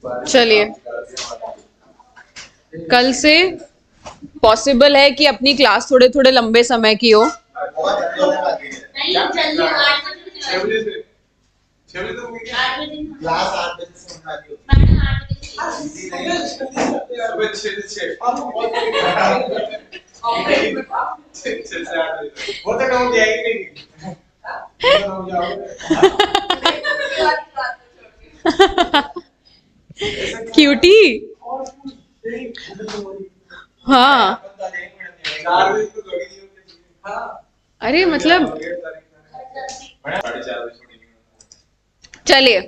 चलिए, कल से पॉसिबल है कि अपनी क्लास थोड़े थोड़े लंबे समय की हो। नहीं जल्दी 8 बजे से 6 बजे तक होगी क्या? 8 बजे क्लास 8 बजे से होने वाली होती है। मैडम 8 बजे से सुबह 6 से 6 6 से 8 बजे वो तक हम जाएंगे नहीं। वो तक हम जाओगे क्यूटी। हाँ, 4 बजे तो लगी नहीं होती। हाँ अरे मतलब 4:30 बजे। चलिए,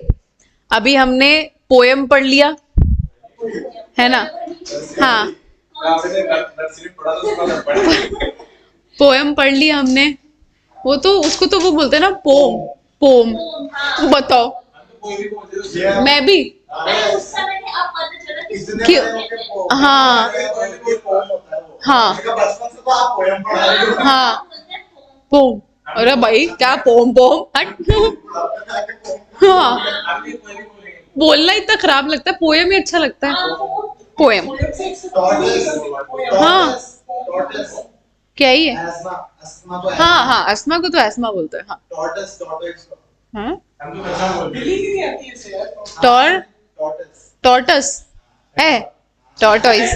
अभी हमने पोयम पढ़ लिया है ना। हाँ, आपने नर्सरी पढ़ा तो उसका पढ़ा। पोयम पढ़ लिया हमने। वो तो उसको तो वो बोलते हैं ना, पोम। पोम बताओ। कोई भी बोलते हो मैं भी। उस समय में अब पता चला कि क्यों? हाँ हाँ बचपन से तो आप पोयम पढ़ा रहे हो। हाँ, पोम। अरे भाई क्या पोम पोम हट। हाँ, बोलना इतना खराब लगता है, पोयम ही अच्छा लगता है। पोयम। हाँ, क्या ही है। हाँ हाँ, अस्मा को तो अस्मा बोलते हैं। हाँ हाँ, टॉर टॉर्टस है, टॉर्टोइज।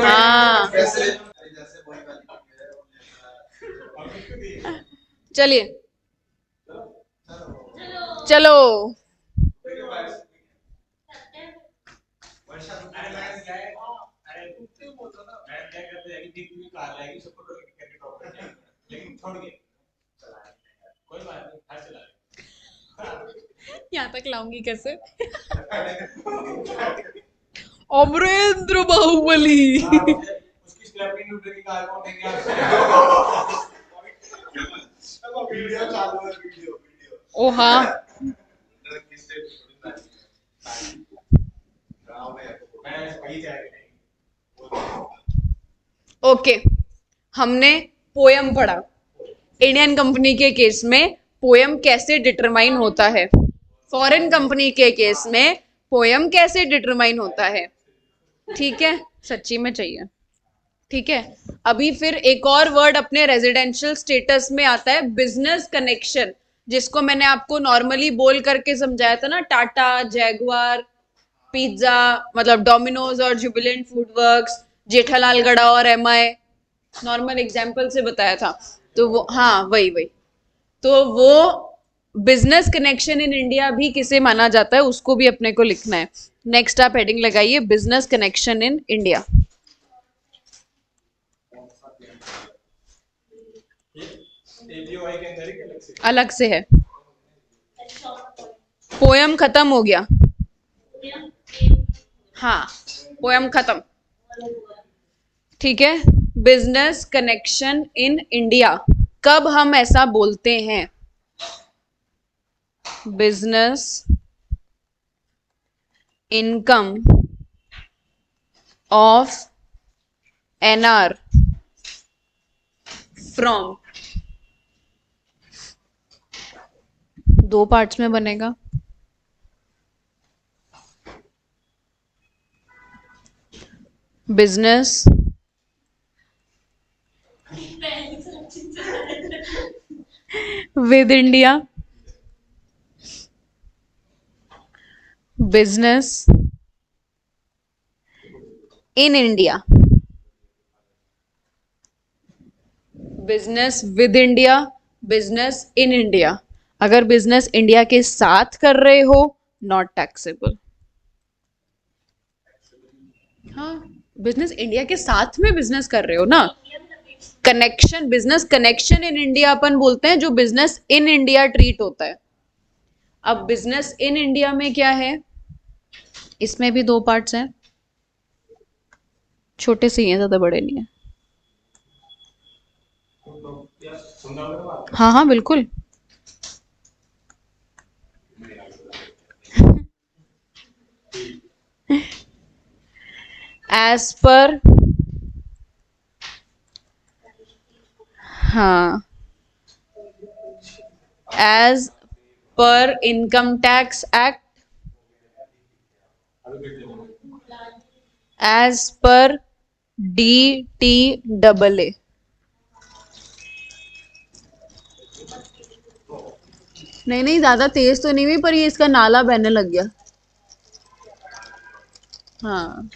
हाँ, चलिए चलो। यहाँ तक लाऊंगी कैसे? अमरेंद्र बाहुबली। उसकी स्टेपनी न्यूटन की कार कौन देंगे आपको? वीडियो चालू है वीडियो। ओ हाँ, ओके। हमने पोयम पढ़ा। इंडियन कंपनी के केस में पोयम कैसे डिटरमाइन होता है, फॉरेन कंपनी के केस में पोयम कैसे डिटरमाइन होता है। ठीक है, सच्ची में चाहिए। ठीक है, अभी फिर एक और वर्ड अपने रेजिडेंशियल स्टेटस में आता है, बिजनेस कनेक्शन, जिसको मैंने आपको नॉर्मली बोल करके समझाया था ना, टाटा, जैगवार, पिज्जा, मतलब डोमिनोज और जुबिलेंट फूड वर्क्स, जेठालाल गड़ा और एमआई, नॉर्मल एग्जाम्पल से बताया था। तो वो, हाँ वही वही। तो वो बिजनेस कनेक्शन इन इंडिया भी किसे माना जाता है, उसको भी अपने को लिखना है। नेक्स्ट आप हेडिंग लगाइए, बिजनेस कनेक्शन इन इंडिया। अलग से है। पोयम खत्म हो गया। हाँ, पोयम खत्म। ठीक है, बिजनेस कनेक्शन इन इंडिया, कब हम ऐसा बोलते हैं? Business income of NR from, दो पार्ट्स में बनेगा। Business with India, business in India, business with India, business in India. अगर बिजनेस इंडिया के साथ कर रहे हो, नॉट टैक्सेबल। हाँ, बिजनेस इंडिया के साथ में बिजनेस कर रहे हो ना। Connection, business connection in India अपन बोलते हैं, जो बिजनेस इन इंडिया ट्रीट होता है। अब बिजनेस इन इंडिया में क्या है, इसमें भी दो पार्ट्स हैं, छोटे से ही हैं, ज्यादा बड़े नहीं है। हाँ हाँ बिल्कुल। एज पर, हाँ, as per income tax act, as per DTAA। नहीं नहीं, ज्यादा तेज तो नहीं हुई, पर ये इसका नाला बहने लग गया। हाँ,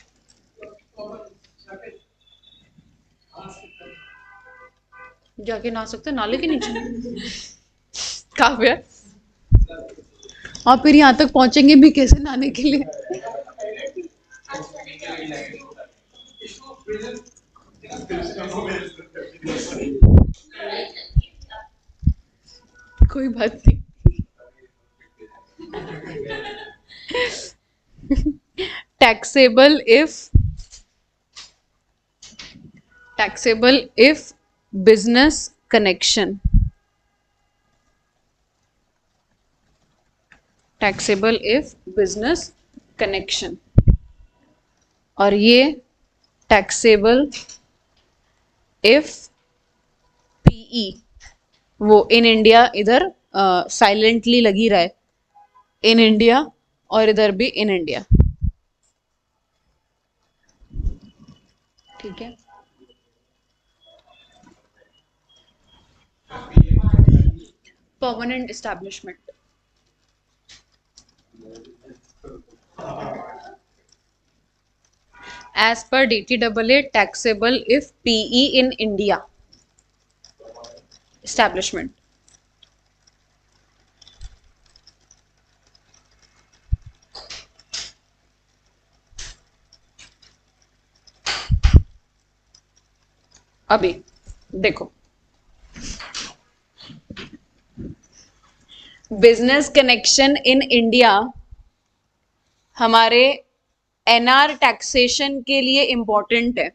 जाके नहा सकते हैं नाले के नीचे। काव्या, और फिर यहाँ तक पहुंचेंगे भी कैसे नहाने के लिए? कोई बात नहीं। taxable if business connection, taxable if business connection, और ये taxable if PE, वो इन इंडिया, इधर साइलेंटली लगी रहा है, इन इंडिया, और इधर भी इन इंडिया। ठीक है, permanent establishment, as per DTAA, taxable if PE in India establishment। अभी देखो, बिजनेस कनेक्शन इन इंडिया हमारे एनआर टैक्सेशन के लिए इंपॉर्टेंट है।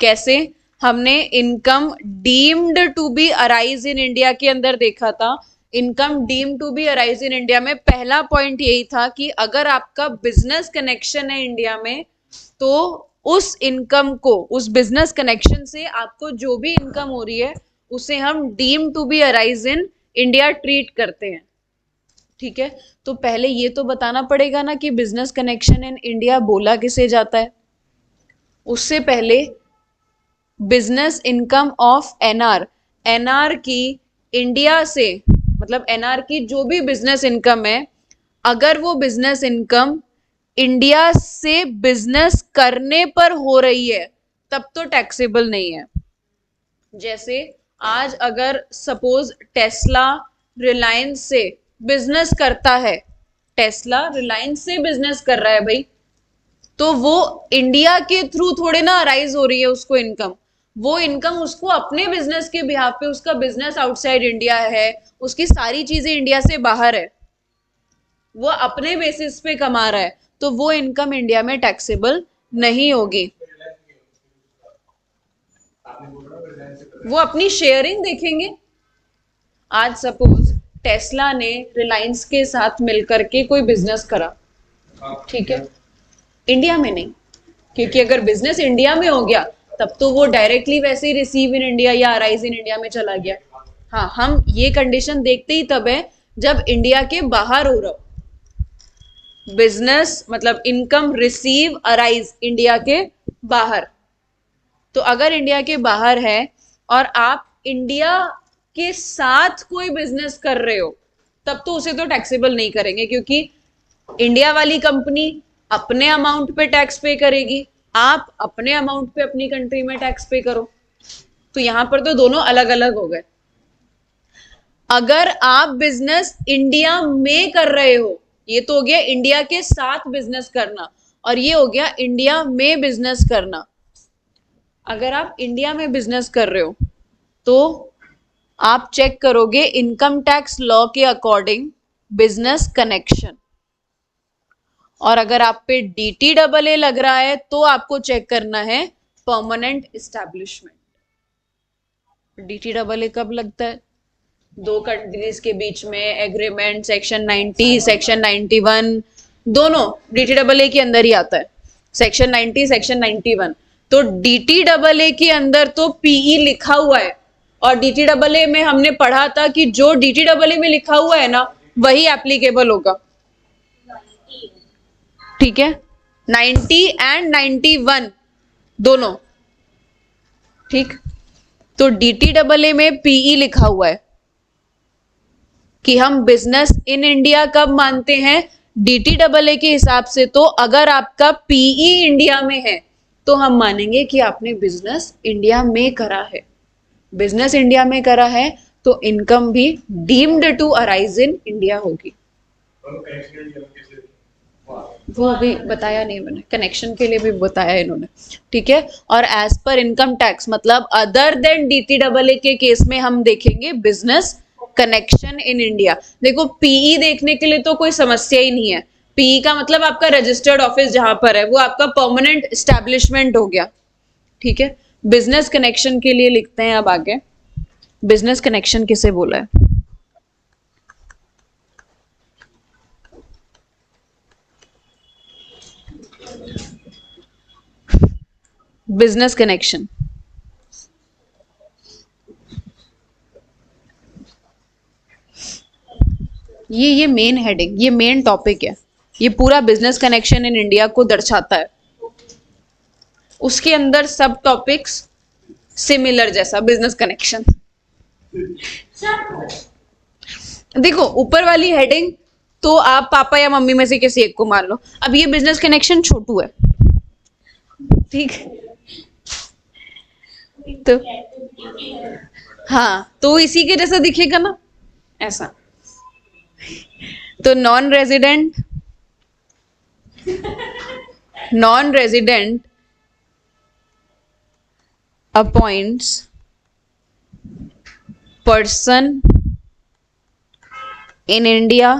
कैसे? हमने income deemed to be arise in India के अंदर देखा था। Income deemed to be arise in India में पहला पॉइंट यही था कि अगर आपका बिजनेस कनेक्शन है इंडिया में, तो उस इनकम को, उस बिजनेस कनेक्शन से आपको जो भी इनकम हो रही है उसे हम deem to be arise in India treat करते हैं। ठीक है, तो पहले ये तो बताना पड़ेगा ना कि बिजनेस कनेक्शन इन इंडिया बोला किसे जाता है। उससे पहले business income of NR, NR की इंडिया से, मतलब एनआर की जो भी बिजनेस इनकम है, अगर वो बिजनेस इनकम इंडिया से बिजनेस करने पर हो रही है तब तो टैक्सेबल नहीं है। जैसे आज अगर सपोज टेस्ला रिलायंस से बिजनेस करता है, टेस्ला रिलायंस से बिजनेस कर रहा है भाई, तो वो इंडिया के थ्रू थोड़े ना अराइज हो रही है उसको इनकम। वो इनकम उसको अपने बिजनेस के बिहाफ पे, उसका बिजनेस आउटसाइड इंडिया है, उसकी सारी चीजें इंडिया से बाहर है, वो अपने बेसिस पे कमा रहा है, तो वो इनकम इंडिया में टैक्सेबल नहीं होगी। वो अपनी शेयरिंग देखेंगे। आज सपोज टेस्ला ने रिलायंस के साथ मिलकर के कोई बिजनेस करा, ठीक है, इंडिया में नहीं, क्योंकि अगर बिजनेस इंडिया में हो गया तब तो वो डायरेक्टली वैसे ही रिसीव इन इंडिया या अराइज इन इंडिया में चला गया। हाँ, हम ये कंडीशन देखते ही तब है जब इंडिया के बाहर हो रहा हो बिजनेस, मतलब इनकम रिसीव अराइज इंडिया के बाहर। तो अगर इंडिया के बाहर है और आप इंडिया के साथ कोई बिजनेस कर रहे हो, तब तो उसे तो टैक्सेबल नहीं करेंगे, क्योंकि इंडिया वाली कंपनी अपने अमाउंट पे टैक्स पे करेगी, आप अपने अमाउंट पे अपनी कंट्री में टैक्स पे करो। तो यहां पर तो दोनों अलग अलग हो गए। अगर आप बिजनेस इंडिया में कर रहे हो, ये तो हो गया इंडिया के साथ बिजनेस करना, और ये हो गया इंडिया में बिजनेस करना। अगर आप इंडिया में बिजनेस कर रहे हो तो आप चेक करोगे इनकम टैक्स लॉ के अकॉर्डिंग बिजनेस कनेक्शन, और अगर आप पे DTAA लग रहा है तो आपको चेक करना है परमानेंट एस्टैब्लिशमेंट। DTAA कब लगता है? दो कंट्रीज के बीच में एग्रीमेंट, सेक्शन 90, सेक्शन 91, दोनों DTAA के अंदर ही आता है। Section 90, section 91। तो DTAA के अंदर तो PE लिखा हुआ है, और DTAA में हमने पढ़ा था कि जो DTAA में लिखा हुआ है ना, वही एप्लीकेबल होगा, ठीक है। 90 एंड 91 दोनों, ठीक। तो DTAA में PE लिखा हुआ है कि हम बिजनेस इन इंडिया कब मानते हैं, DTAA के हिसाब से तो अगर आपका PE इंडिया में है तो हम मानेंगे कि आपने बिजनेस इंडिया में करा है। बिजनेस इंडिया में करा है तो इनकम भी deemed to arise in India होगी। वो अभी बताया नहीं मैंने, कनेक्शन के लिए भी बताया इन्होंने, ठीक है। और एज पर इनकम टैक्स मतलब अदर देन DTAA के केस में हम देखेंगे बिजनेस कनेक्शन इन इंडिया। देखो PE देखने के लिए तो कोई समस्या ही नहीं है। PE का मतलब आपका रजिस्टर्ड ऑफिस जहां पर है वो आपका परमानेंट एस्टैब्लिशमेंट हो गया, ठीक है। बिजनेस कनेक्शन के लिए लिखते हैं अब आगे, बिजनेस कनेक्शन किसे बोला है। बिजनेस कनेक्शन, ये मेन हेडिंग, ये मेन टॉपिक है। ये पूरा बिजनेस कनेक्शन इन इंडिया को दर्शाता है। उसके अंदर सब टॉपिक्स सिमिलर जैसा बिजनेस कनेक्शन। देखो ऊपर वाली हेडिंग तो आप पापा या मम्मी में से किसी एक को मान लो। अब ये बिजनेस कनेक्शन छोटू है, ठीक। तो हाँ, तो इसी के जैसा दिखेगा ना, ऐसा। तो non resident appoints person in India,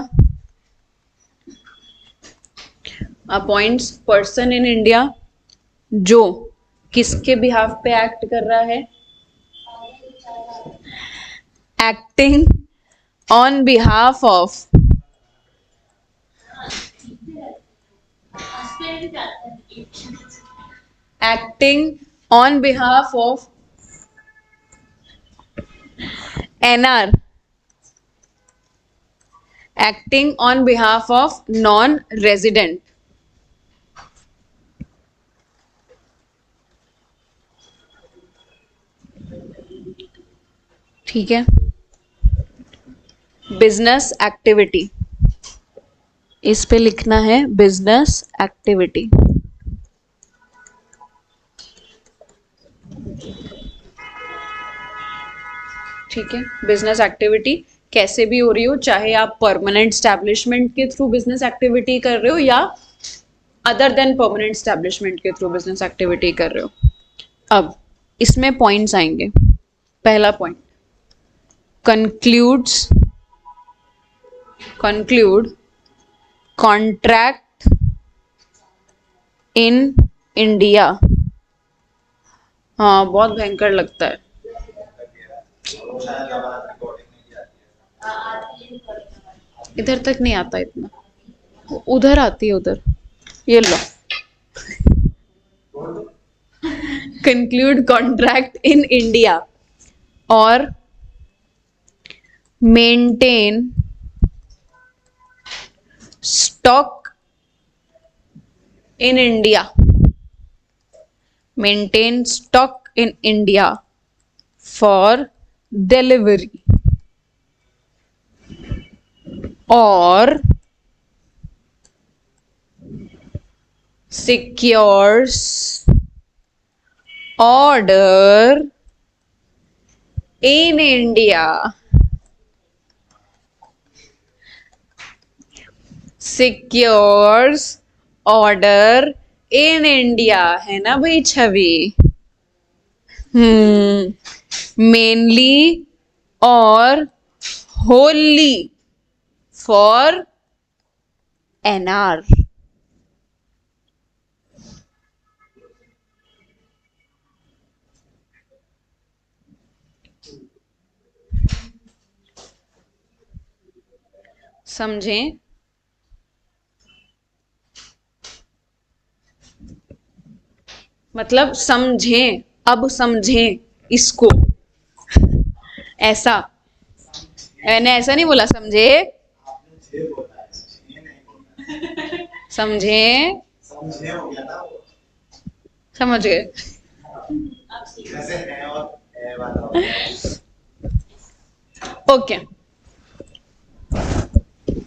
appoints person in India जो किसके बिहाफ पे एक्ट कर रहा है, acting on behalf of NR, acting on behalf of non resident, ठीक है। बिजनेस एक्टिविटी, इस पे लिखना है बिजनेस एक्टिविटी, ठीक है। बिजनेस एक्टिविटी कैसे भी हो रही हो, चाहे आप परमानेंट स्टैब्लिशमेंट के थ्रू बिजनेस एक्टिविटी कर रहे हो या अदर देन परमानेंट स्टैब्लिशमेंट के थ्रू बिजनेस एक्टिविटी कर रहे हो। अब इसमें पॉइंट्स आएंगे। पहला point, conclude contract in India। हाँ बहुत भयंकर लगता है। इधर तक नहीं आता इतना, उधर आती है उधर, ये लो। कंक्लूड कॉन्ट्रैक्ट इन इंडिया और maintain stock in India, maintain stock in India for delivery और secures order in India, secures order in India, है ना भाई छवि। मेनली और wholly for NR। समझें? मतलब समझें, अब समझें इसको। ऐसा मैंने ऐसा नहीं बोला समझे, समझे बोला है, ये नहीं बोला। समझे? समझे हो गया ना वो। समझ गए? जैसे है और है वाला हो गया। ओके।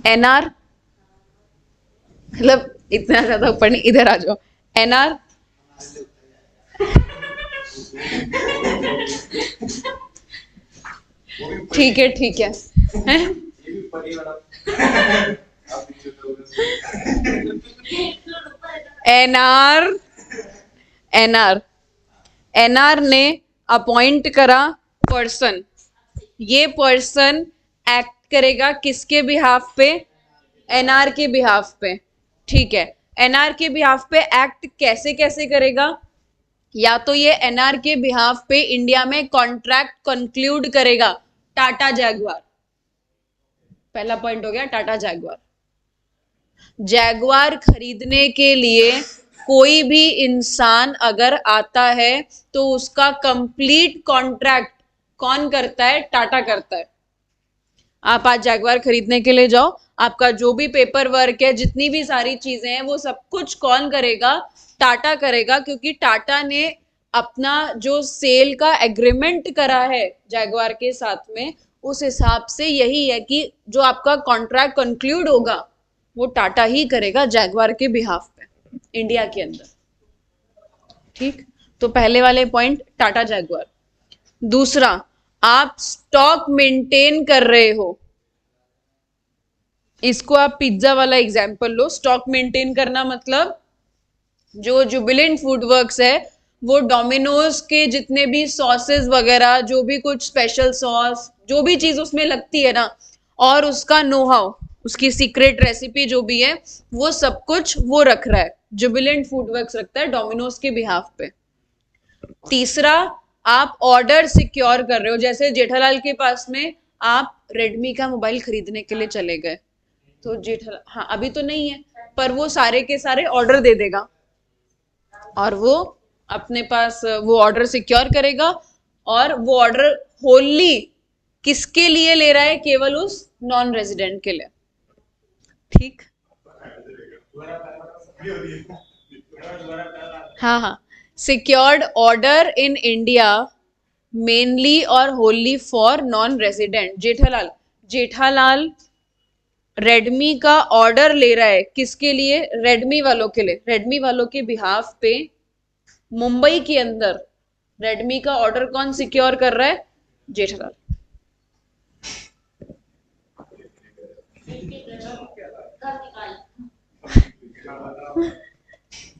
एनआर, मतलब इतना ज्यादा ऊपर नहीं, इधर आ जाओ। एनआर, ठीक है ठीक है, हैं? ये भी पढ़ी वाला। आप पीछे तो एनआर, एनआर, एनआर ने अपॉइंट करा पर्सन, ये पर्सन एक्ट करेगा किसके बिहाफ पे? एनआर के बिहाफ पे। ठीक है, एनआर के बिहाफ पे एक्ट कैसे कैसे करेगा? या तो ये एनआर के बिहाफ पे इंडिया में कॉन्ट्रैक्ट कंक्लूड करेगा टाटा जैगुआर, पहला पॉइंट हो गया टाटा जैगुआर। जैगुआर खरीदने के लिए कोई भी इंसान अगर आता है तो उसका कंप्लीट कॉन्ट्रैक्ट कौन करता है? टाटा करता है। आप आज जैगुआर खरीदने के लिए जाओ, आपका जो भी पेपर वर्क है, जितनी भी सारी चीजें हैं, वो सब कुछ कौन करेगा? टाटा करेगा, क्योंकि टाटा ने अपना जो सेल का एग्रीमेंट करा है जैगुआर के साथ में, उस हिसाब से यही है कि जो आपका कॉन्ट्रैक्ट कंक्लूड होगा वो टाटा ही करेगा जैगुआर के बिहाफ पे इंडिया के अंदर। ठीक, तो पहले वाले पॉइंट टाटा जैगुआर। दूसरा, आप स्टॉक मेंटेन कर रहे हो, इसको आप पिज्जा वाला एग्जांपल लो। स्टॉक मेंटेन करना मतलब जो जुबिलेंट फूड वर्क्स है वो डोमिनोज के जितने भी सॉसेस वगैरह, जो भी कुछ स्पेशल सॉस, जो भी चीज उसमें लगती है ना, और उसका नो हाउ, उसकी सीक्रेट रेसिपी जो भी है, वो सब कुछ वो रख रहा है, जुबिलेंट फूड वर्क्स रखता है डोमिनोज के बिहाफ पे। तीसरा, आप ऑर्डर सिक्योर कर रहे हो, जैसे जेठालाल के पास में आप रेडमी का मोबाइल खरीदने के लिए चले गए, तो जेठालाल, हाँ अभी तो नहीं है, पर वो सारे के सारे ऑर्डर दे देगा और वो अपने पास वो ऑर्डर सिक्योर करेगा, और वो ऑर्डर होली किसके लिए ले रहा है? केवल उस नॉन रेजिडेंट के लिए। ठीक, हाँ हाँ, secured order in India mainly और wholly for non resident. Jethalal, Jethalal Redmi का ऑर्डर ले रहा है किसके लिए? रेडमी वालों के लिए, रेडमी वालों के बिहाफ पे मुंबई के अंदर रेडमी का ऑर्डर कौन सिक्योर कर रहा है? जेठालाल।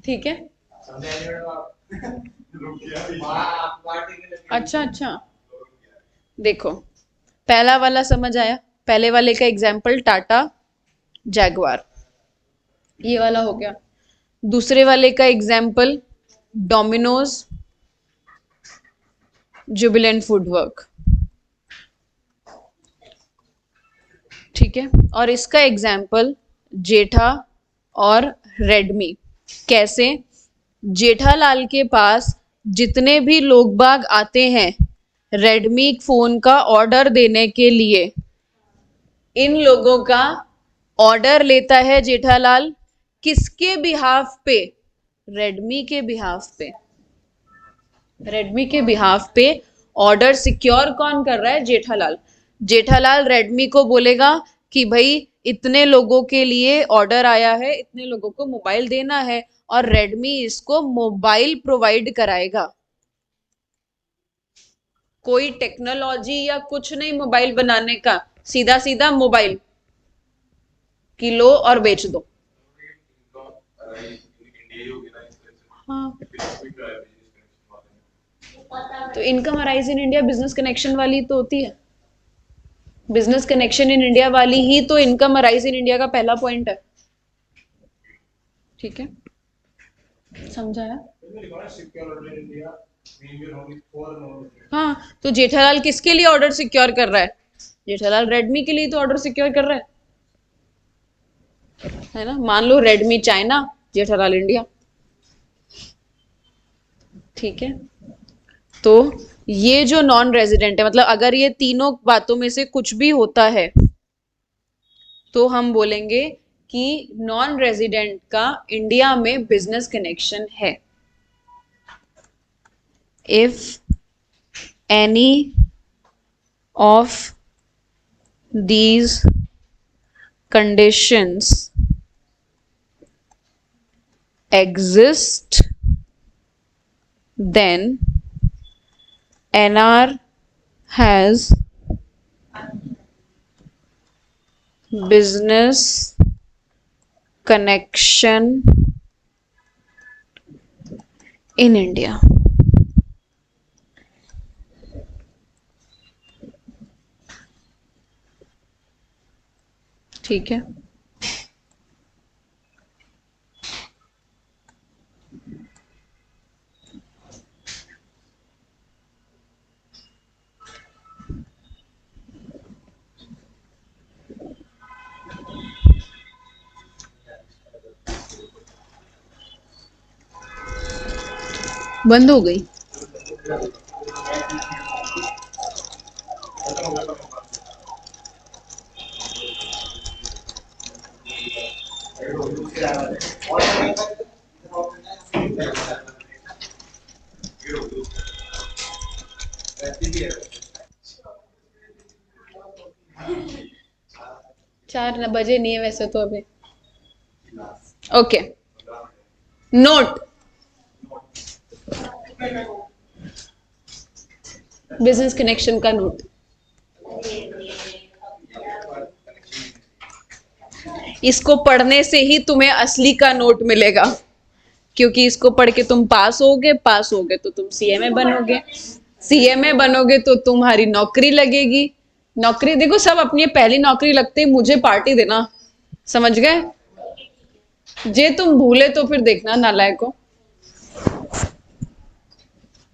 ठीक है, अच्छा अच्छा, देखो पहला वाला समझ आया? पहले वाले का एग्जाम्पल टाटा जैगुआर, ये वाला हो गया। दूसरे वाले का example Domino's, Jubilant food work. ठीक है, और इसका एग्जाम्पल जेठा और रेडमी। कैसे? जेठालाल के पास जितने भी लोग बाग आते हैं रेडमी फोन का ऑर्डर देने के लिए, इन लोगों का ऑर्डर लेता है जेठालाल किसके बिहाफ पे? रेडमी के बिहाफ पे। रेडमी के बिहाफ पे ऑर्डर सिक्योर कौन कर रहा है? जेठालाल। जेठालाल रेडमी को बोलेगा कि भाई इतने लोगों के लिए ऑर्डर आया है, इतने लोगों को मोबाइल देना है, और रेडमी इसको मोबाइल प्रोवाइड कराएगा। कोई टेक्नोलॉजी या कुछ नहीं मोबाइल बनाने का, सीधा सीधा मोबाइल कि लो और बेच दो। हाँ, तो income arise in India business connection वाली तो होती है, बिजनेस कनेक्शन इन इंडिया वाली ही तो इनकम अराइज इन इंडिया का पहला पॉइंट है। ठीक है, समझाया? हाँ, तो जेठालाल किसके लिए ऑर्डर सिक्योर कर रहा है? जेठालाल रेडमी के लिए तो ऑर्डर सिक्योर कर रहा है ना? मान लो रेडमी चाइना, जेठालाल इंडिया। ठीक है, तो ये जो नॉन रेजिडेंट है, मतलब अगर ये तीनों बातों में से कुछ भी होता है तो हम बोलेंगे कि नॉन रेजिडेंट का इंडिया में बिजनेस कनेक्शन है। If any of these conditions exist, then NR has business connection in India। ठीक है, बंद हो गई। चार न बजे नहीं है वैसे तो अभी। ओके, नोट, बिजनेस कनेक्शन का नोट। इसको पढ़ने से ही तुम्हें असली का नोट मिलेगा, क्योंकि इसको पढ़ के तुम पास होगे तो तुम सीएमए बनोगे, सीएमए बनोगे तो तुम्हारी नौकरी लगेगी। नौकरी देखो, सब अपनी पहली नौकरी लगते ही मुझे पार्टी देना, समझ गए? जे तुम भूले तो फिर देखना नालायकों।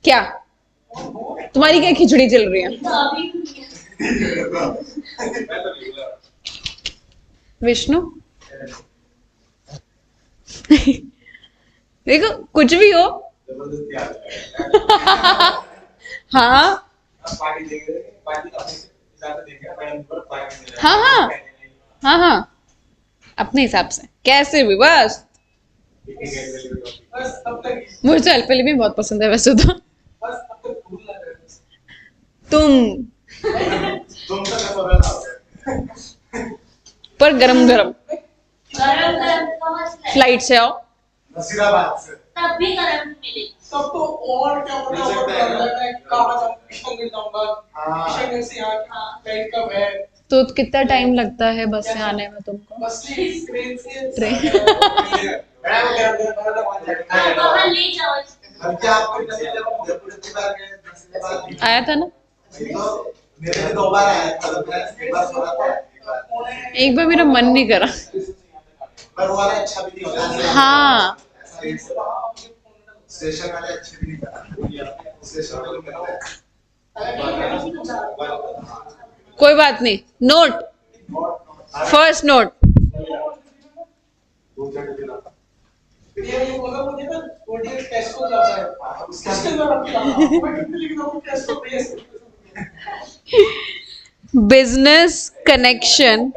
क्या तुम्हारी क्या खिचड़ी चल रही है? विष्णु देखो कुछ भी हो। हाँ हाँ हाँ हाँ हाँ, अपने हिसाब से कैसे भी, बस मुझे अल्पेली भी बहुत पसंद है वैसे तो। तुम पर गरम गरम फ्लाइट से आओ, नसीराबाद से तब भी गरम मिलेगी। तब तो और क्या पता है कहाँ जाऊँ, किशनगढ़ जाऊँगा, किशनगढ़ से यहाँ फ्लाइट कब है? तो कितना टाइम लगता है बस से आने में तुमको? बस ट्रेन से ट्रेन बाहर ले जाओ। आया था ना मेरे से 2 बार आया था, एक बार, मेरा मन नहीं करा। पर वो वाला अच्छा भी नहीं होता। हाँ स्टेशन वाले अच्छे भी नहीं करते, स्टेशन वाले करते हैं। कोई बात नहीं, नोट, फर्स्ट नोट। ये बोला मुझे ना ओडीएफ टेस्ट को जाता है, उसके अंदर मैं कितने लिख रहा हूँ टेस्ट को प्रेस। बिजनेस कनेक्शन,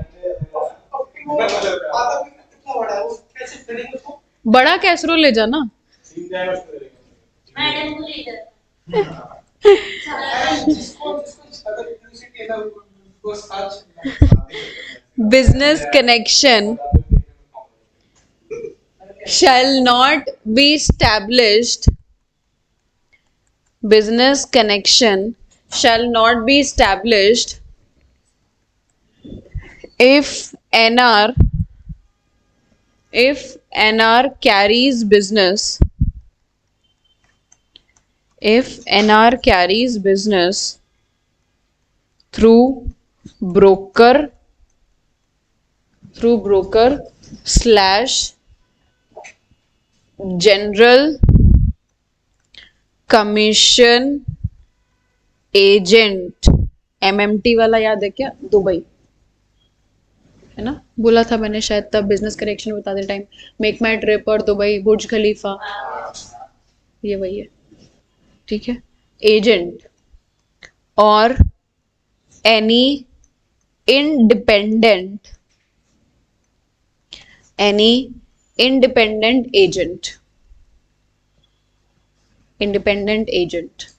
बड़ा कैसरोल ले जाना। मैडम को ले जाओ। Business connection shall not be established. Business connection shall not be established if NR carries business. If NR carries business through broker slash general commission agent, MMT वाला याद है क्या? दुबई है ना, बोला था मैंने शायद तब, बिजनेस कनेक्शन बताते टाइम। मेक माई ट्रिप और दुबई, बुर्ज खलीफा, ये वही है, ठीक है। एजेंट और any independent any independent agent. Independent agent.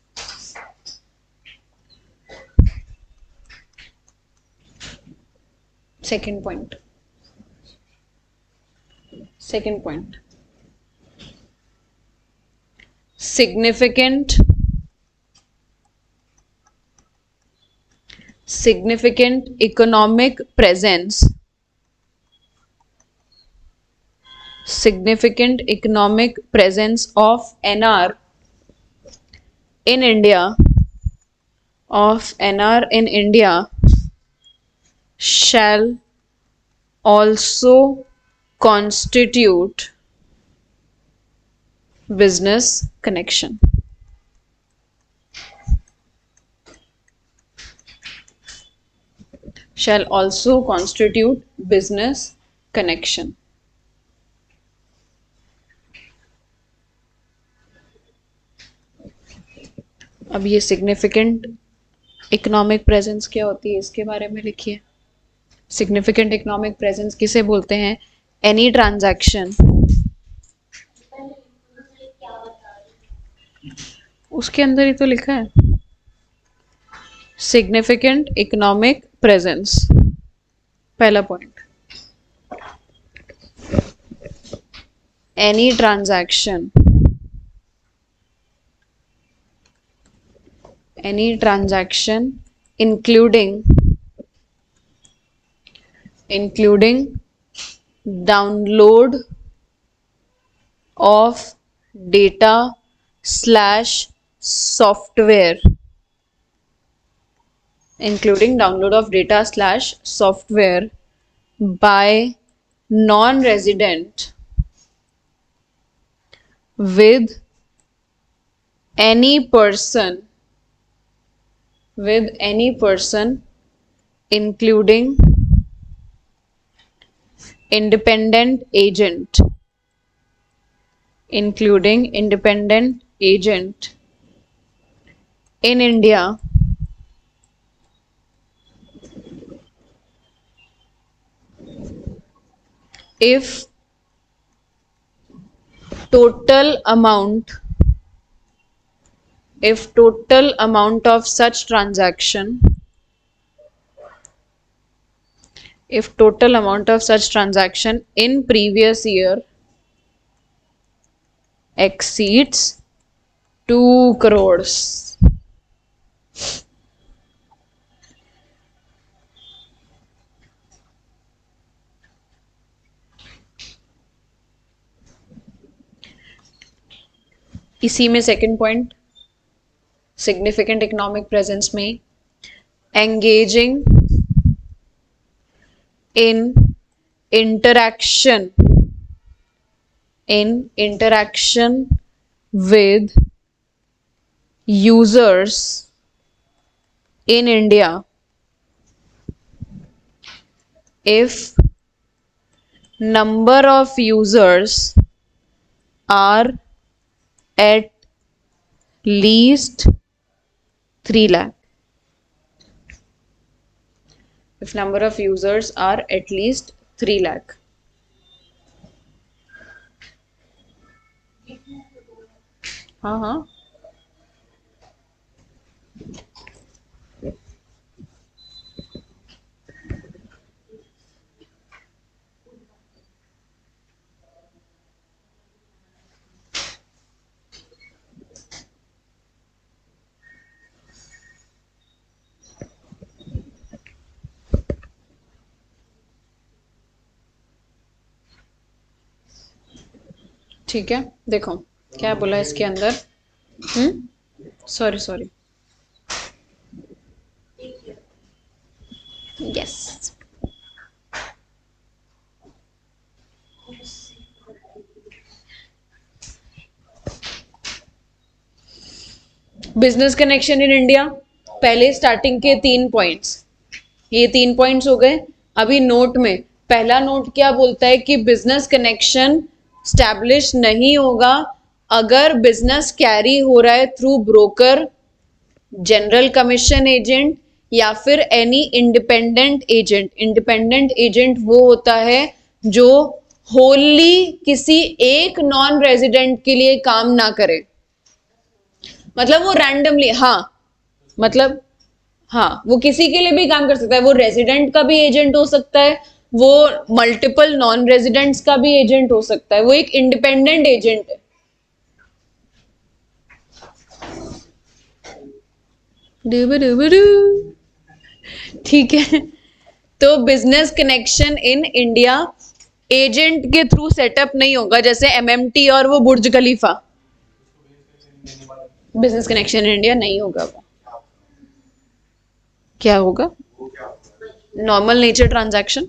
Second point. Second point. Significant economic presence. Significant economic presence of NR in India. Of NR in India shall also constitute business connection. Shall also constitute business connection. अब ये significant economic presence क्या होती है इसके बारे में लिखिए. Significant economic presence किसे बोलते हैं? Any transaction. उसके अंदर ही तो लिखा है सिग्निफिकेंट इकोनॉमिक प्रेजेंस. पहला point. Any transaction. Any transaction including download of data / software. Including download of data / software by non-resident with any person including independent agent in India if total amount of such transaction in previous year exceeds 2 crores. इसी में second point significant economic presence में engaging in interaction with users in India if number of users are at least 3 lakh. If number of users are at least 3 lakh. हाँ. ठीक है, देखो क्या बोला इसके अंदर. Sorry yes. Business connection in India. पहले स्टार्टिंग के 3 पॉइंट्स, ये 3 पॉइंट्स हो गए. अभी नोट में पहला नोट क्या बोलता है कि बिजनेस कनेक्शन स्टैब्लिश नहीं होगा अगर बिजनेस कैरी हो रहा है through broker, general commission agent या फिर any independent agent. Independent agent वो होता है जो होली किसी एक नॉन रेजिडेंट के लिए काम ना करे, मतलब वो रैंडमली, हाँ मतलब हाँ वो किसी के लिए भी काम कर सकता है, वो रेजिडेंट का भी एजेंट हो सकता है, वो मल्टीपल नॉन रेजिडेंट्स का भी एजेंट हो सकता है, वो एक इंडिपेंडेंट एजेंट है। ठीक है, तो business connection in India agent के थ्रू सेटअप नहीं होगा, जैसे एमएमटी और वो बुर्ज खलीफा, बिजनेस कनेक्शन इन इंडिया नहीं होगा। वो क्या होगा? Normal nature transaction,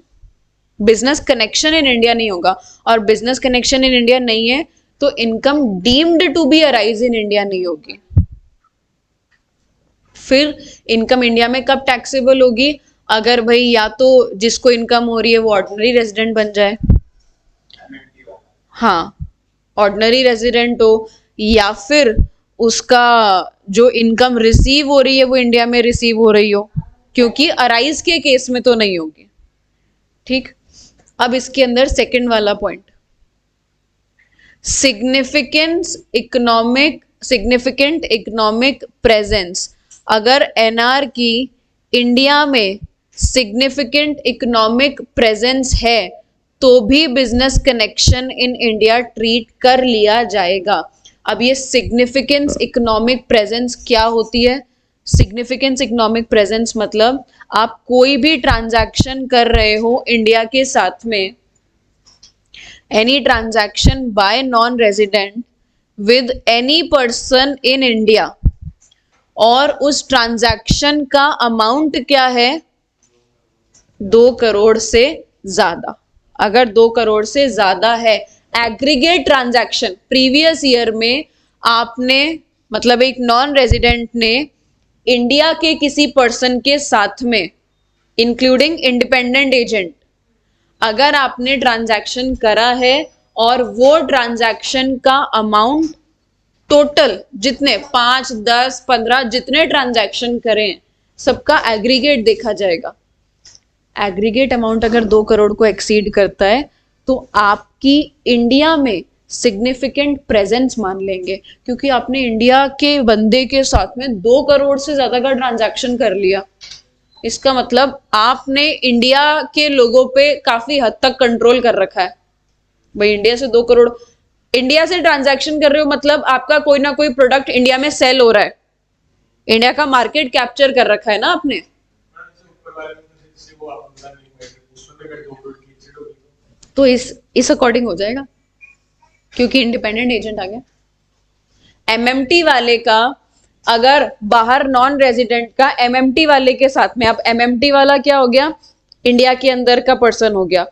business connection in India नहीं होगा, और बिजनेस कनेक्शन इन इंडिया नहीं है तो income deemed to be arise in India नहीं होगी। फिर इनकम इंडिया में कब टैक्सेबल होगी? अगर भाई या तो जिसको इनकम हो रही है वो ऑर्डिनरी रेजिडेंट बन जाए, हाँ ऑर्डिनरी रेजिडेंट हो, या फिर उसका जो इनकम रिसीव हो रही है वो इंडिया में रिसीव हो रही हो, क्योंकि अराइज के केस में तो नहीं होगी। ठीक, अब इसके अंदर सेकंड वाला पॉइंट, सिग्निफिकेंट इकोनॉमिक प्रेजेंस। अगर एनआर की इंडिया में सिग्निफिकेंट इकोनॉमिक प्रेजेंस है तो भी business connection in India treat कर लिया जाएगा। अब ये सिग्निफिकेंस इकोनॉमिक प्रेजेंस क्या होती है? सिग्निफिकेंस इकोनॉमिक प्रेजेंस मतलब आप कोई भी ट्रांजैक्शन कर रहे हो इंडिया के साथ में, any transaction bye non resident with any person in India, और उस ट्रांजैक्शन का अमाउंट क्या है? 2 करोड़ से ज्यादा। अगर 2 करोड़ से ज्यादा है एग्रीगेट ट्रांजैक्शन, प्रीवियस ईयर में आपने मतलब एक नॉन रेजिडेंट ने इंडिया के किसी पर्सन के साथ में इंक्लूडिंग इंडिपेंडेंट एजेंट, अगर आपने ट्रांजैक्शन करा है और वो ट्रांजैक्शन का अमाउंट टोटल जितने 5, 10, 15 जितने ट्रांजैक्शन करें सबका एग्रीगेट देखा जाएगा। एग्रीगेट अमाउंट अगर 2 करोड़ को एक्सीड करता है तो आपकी इंडिया में सिग्निफिकेंट प्रेजेंस मान लेंगे, क्योंकि आपने इंडिया के बंदे के साथ में 2 करोड़ से ज्यादा का ट्रांजैक्शन कर लिया। इसका मतलब आपने इंडिया के लोगों पे काफी हद तक कंट्रोल कर रखा है। भाई इंडिया से 2 करोड़, इंडिया से ट्रांजैक्शन कर रहे हो मतलब आपका कोई ना कोई प्रोडक्ट इंडिया में सेल हो रहा है, इंडिया का मार्केट कैप्चर कर रखा है ना आपने। तो इस अकॉर्डिंग हो जाएगा, क्योंकि इंडिपेंडेंट एजेंट आ गया। एमएमटी वाले का अगर बाहर नॉन रेजिडेंट का एमएमटी वाले के साथ में, अब एमएमटी वाला क्या हो गया? इंडिया के अंदर का पर्सन हो गया।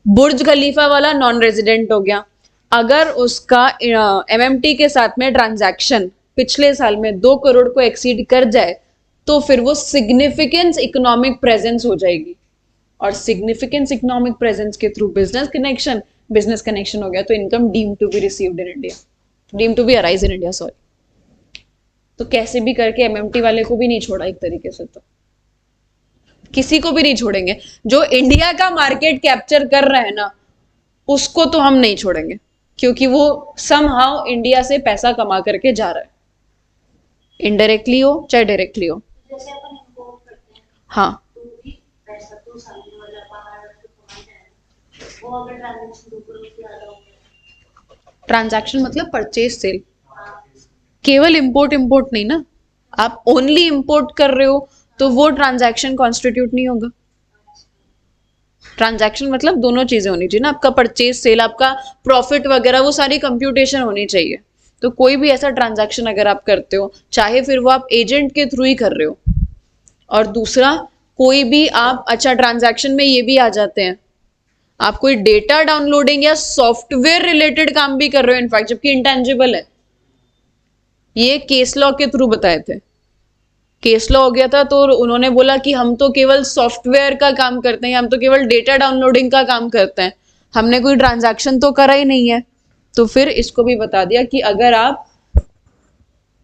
बुर्ज खलीफा वाला नॉन रेजिडेंट हो गया। अगर उसका एमएमटी के साथ में ट्रांजैक्शन पिछले साल में 2 करोड़ को एक्सीड कर जाए तो फिर वो सिग्निफिकेंस इकोनॉमिक प्रेजेंस हो जाएगी, और सिग्निफिकेंस इकोनॉमिक प्रेजेंस के थ्रू बिजनेस कनेक्शन हो गया तो income deem to be received in India, deem to be arise in India, sorry. तो कैसे भी करके एमएमटी वाले को भी नहीं छोड़ा, एक तरीके से तो किसी को भी नहीं छोड़ेंगे। जो इंडिया का मार्केट कैप्चर कर रहा है ना उसको तो हम नहीं छोड़ेंगे, क्योंकि वो समहाउ इंडिया से पैसा कमा करके जा रहा है, इनडायरेक्टली हो चाहे डायरेक्टली हो। जैसे अपन इम्पोर्ट करते हैं हाँ, तो भी पैसा तो सामने वाला बाहर से कमाता है, वो अगर ट्रांजैक्शन 2 करोड़ से ज्यादा हो गया, ट्रांजैक्शन मतलब परचेज सेल, केवल इंपोर्ट नहीं ना, आप ओनली इंपोर्ट कर रहे हो तो वो ट्रांजैक्शन कॉन्स्टिट्यूट नहीं होगा। ट्रांजैक्शन मतलब दोनों चीजें होनी चाहिए ना, आपका परचेज सेल, आपका प्रॉफिट वगैरह, वो सारी कंप्यूटेशन होनी चाहिए। तो कोई भी ऐसा ट्रांजैक्शन अगर आप करते हो, चाहे फिर वो आप एजेंट के थ्रू ही कर रहे हो, और दूसरा कोई भी आप, अच्छा ट्रांजैक्शन में ये भी आ जाते हैं, आप कोई डेटा डाउनलोडिंग या सॉफ्टवेयर रिलेटेड काम भी कर रहे हो इनफैक्ट, जबकि इंटेंजिबल है। ये केस लॉ के थ्रू बताए थे, केस लॉ हो गया था तो उन्होंने बोला कि हम तो केवल सॉफ्टवेयर का काम करते हैं, हम तो केवल डेटा डाउनलोडिंग का काम करते हैं, हमने कोई ट्रांजैक्शन तो करा ही नहीं है। तो फिर इसको भी बता दिया कि अगर आप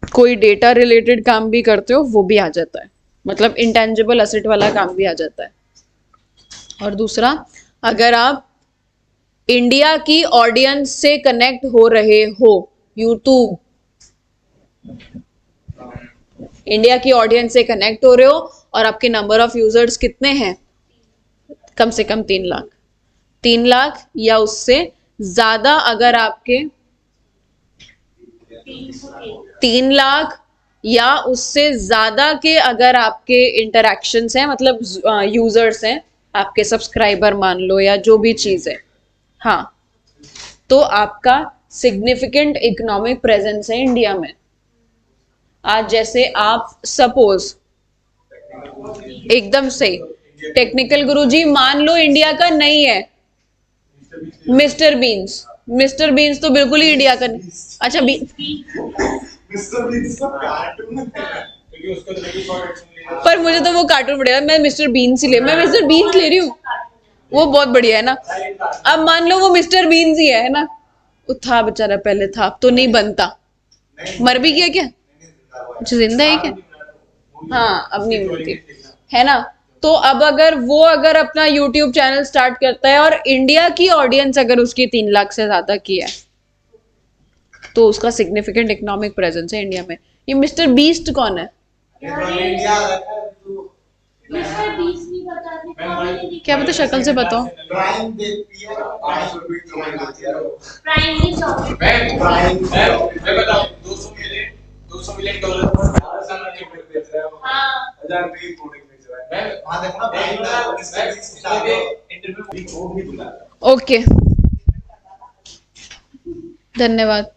कोई डेटा रिलेटेड काम भी करते हो वो भी आ जाता है, मतलब इंटेंजिबल असेट वाला काम भी आ जाता है। और दूसरा, अगर आप इंडिया की ऑडियंस से कनेक्ट हो रहे हो, यूट्यूब इंडिया की ऑडियंस से कनेक्ट हो रहे हो और आपके नंबर ऑफ यूजर्स कितने हैं, कम से कम 3 लाख, 3 लाख या उससे ज्यादा। अगर आपके 3 लाख या उससे ज्यादा के अगर आपके इंटरैक्शंस हैं, मतलब यूजर्स हैं, आपके सब्सक्राइबर मान लो या जो भी चीज है, हाँ, तो आपका सिग्निफिकेंट इकोनॉमिक प्रेजेंस है इंडिया में। आज जैसे आप सपोज, एकदम सही, टेक्निकल गुरुजी मान लो इंडिया का नहीं है, मिस्टर बीन्स, मिस्टर बीन्स तो बिल्कुल ही इंडिया का नहीं। अच्छा मिस्टर बीन तो कार्टून है क्योंकि उसका तो लेडी शॉर्ट एक्शन ले पर मुझे तो वो कार्टून पड़ेगा, मैं मिस्टर बीन्स ही ले, मैं मिस्टर बीन्स ले रही हूँ, वो बहुत बढ़िया है ना। अब मान लो वो मिस्टर बीन्स ही है ना, वो था बेचारा पहले था, अब तो नहीं बनता, मर भी गया क्या, अच्छा जिंदा है क्या, हाँ अब नहीं मिलती है ना। तो अब अगर वो अगर अपना यूट्यूब चैनल स्टार्ट करता है और इंडिया की ऑडियंस अगर उसकी 3 लाख से ज्यादा की है, तो उसका सिग्निफिकेंट इकोनॉमिक प्रेजेंस है इंडिया में। ये मिस्टर बीस्ट कौन है, इंडिया रखा है तू मिस्टर बीस नहीं बताते, कॉमेडी क्या पता शक्ल से बताओ। प्राइम देखती है प्राइम की चॉकलेट प्राइम मैं बताऊं 200 मिलियन डॉलर हर साल के प्रोडक्ट बेच रहा है, हाँ 1000 रुपए प्रोडक्ट बेच रहा है। वहां देखो ना प्राइम इंटरव्यू भी दूंगा। ओके, धन्यवाद।